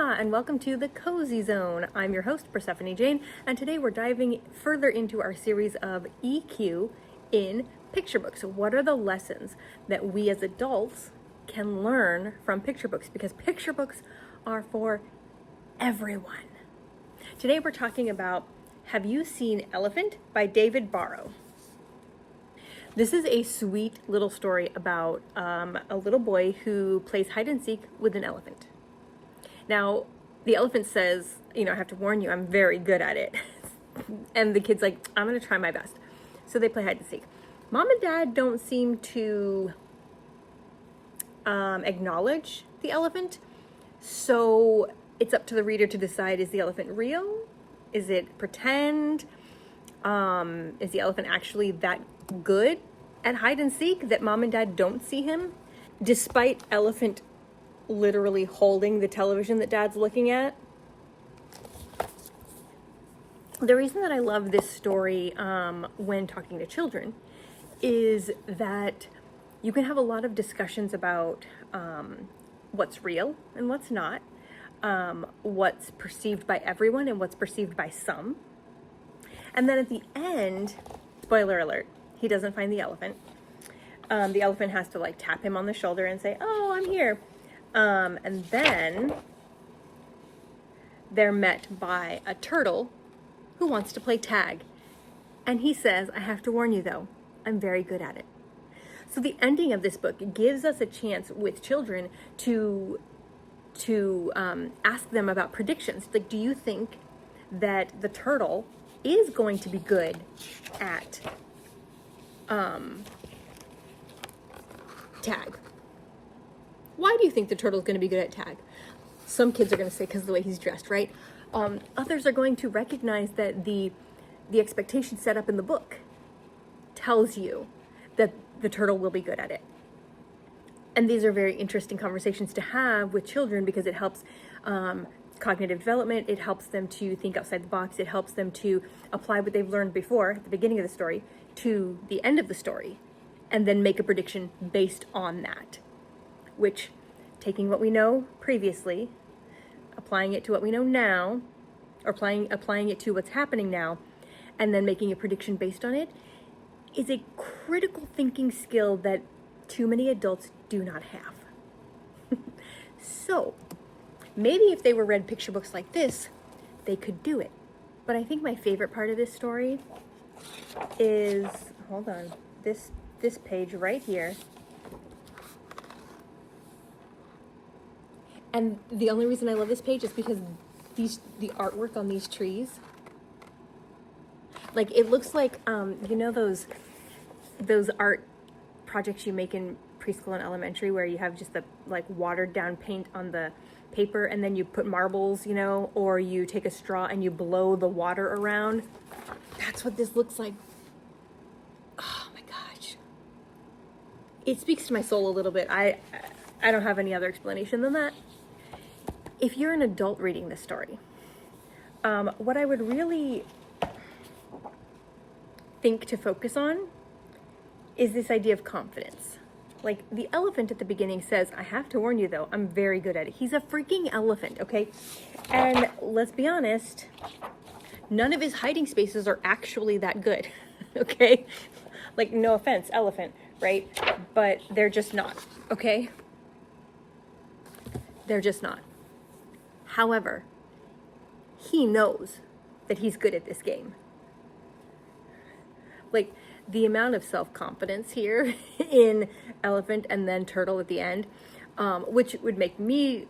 Aloha and welcome to the Cozy Zone. I'm your host, Persephone Jane, and today we're diving further into our series of EQ in picture books. So what are the lessons that we as adults can learn from picture books? Because picture books are for everyone. Today we're talking about Have You Seen Elephant by David Barrow. This is a sweet little story about a little boy who plays hide and seek with an elephant. Now, the elephant says, I have to warn you, I'm very good at it. And the kid's like, I'm going to try my best. So they play hide and seek. Mom and dad don't seem to acknowledge the elephant. So it's up to the reader to decide, is the elephant real? Is it pretend? Is the elephant actually that good at hide and seek that mom and dad don't see him? Despite elephant literally holding the television that dad's looking at. The reason that I love this story when talking to children is that you can have a lot of discussions about what's real and what's not, what's perceived by everyone and what's perceived by some. And then at the end, spoiler alert, he doesn't find the elephant. The elephant has to tap him on the shoulder and say, oh, I'm here. And then they're met by a turtle who wants to play tag. And he says, I have to warn you though, I'm very good at it. So the ending of this book gives us a chance with children to ask them about predictions. Like, do you think that the turtle is going to be good at tag? Why do you think the turtle's going to be good at tag? Some kids are going to say because of the way he's dressed, right? Others are going to recognize that the expectation set up in the book tells you that the turtle will be good at it. And these are very interesting conversations to have with children because it helps cognitive development. It helps them to think outside the box. It helps them to apply what they've learned before at the beginning of the story to the end of the story and then make a prediction based on that. Which, taking what we know previously, applying it to what we know now, or applying it to what's happening now, and then making a prediction based on it, is a critical thinking skill that too many adults do not have. So, maybe if they were read picture books like this, they could do it. But I think my favorite part of this story is, hold on, this page right here. And the only reason I love this page is because the artwork on these trees, it looks like those art projects you make in preschool and elementary where you have just the watered down paint on the paper and then you put marbles, or you take a straw and you blow the water around. That's what this looks like. Oh my gosh. It speaks to my soul a little bit. I don't have any other explanation than that. If you're an adult reading this story, what I would really think to focus on is this idea of confidence. The elephant at the beginning says, I have to warn you though, I'm very good at it. He's a freaking elephant, okay? And let's be honest, none of his hiding spaces are actually that good, okay? No offense, elephant, right? But they're just not, okay? They're just not. However, he knows that he's good at this game. The amount of self-confidence here in elephant and then turtle at the end, which would make me,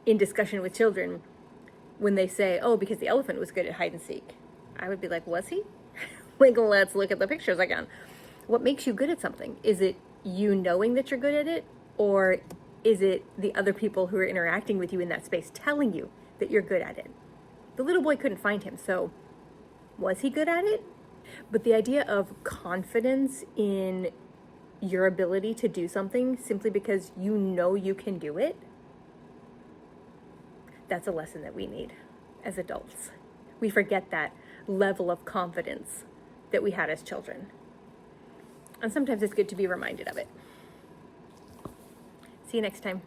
in discussion with children, when they say, oh, because the elephant was good at hide and seek, I would be like, was he? Let's look at the pictures again. What makes you good at something? Is it you knowing that you're good at it? Or is it the other people who are interacting with you in that space telling you that you're good at it? The little boy couldn't find him, so was he good at it? But the idea of confidence in your ability to do something simply because you know you can do it, that's a lesson that we need as adults. We forget that level of confidence that we had as children. And sometimes it's good to be reminded of it. See you next time.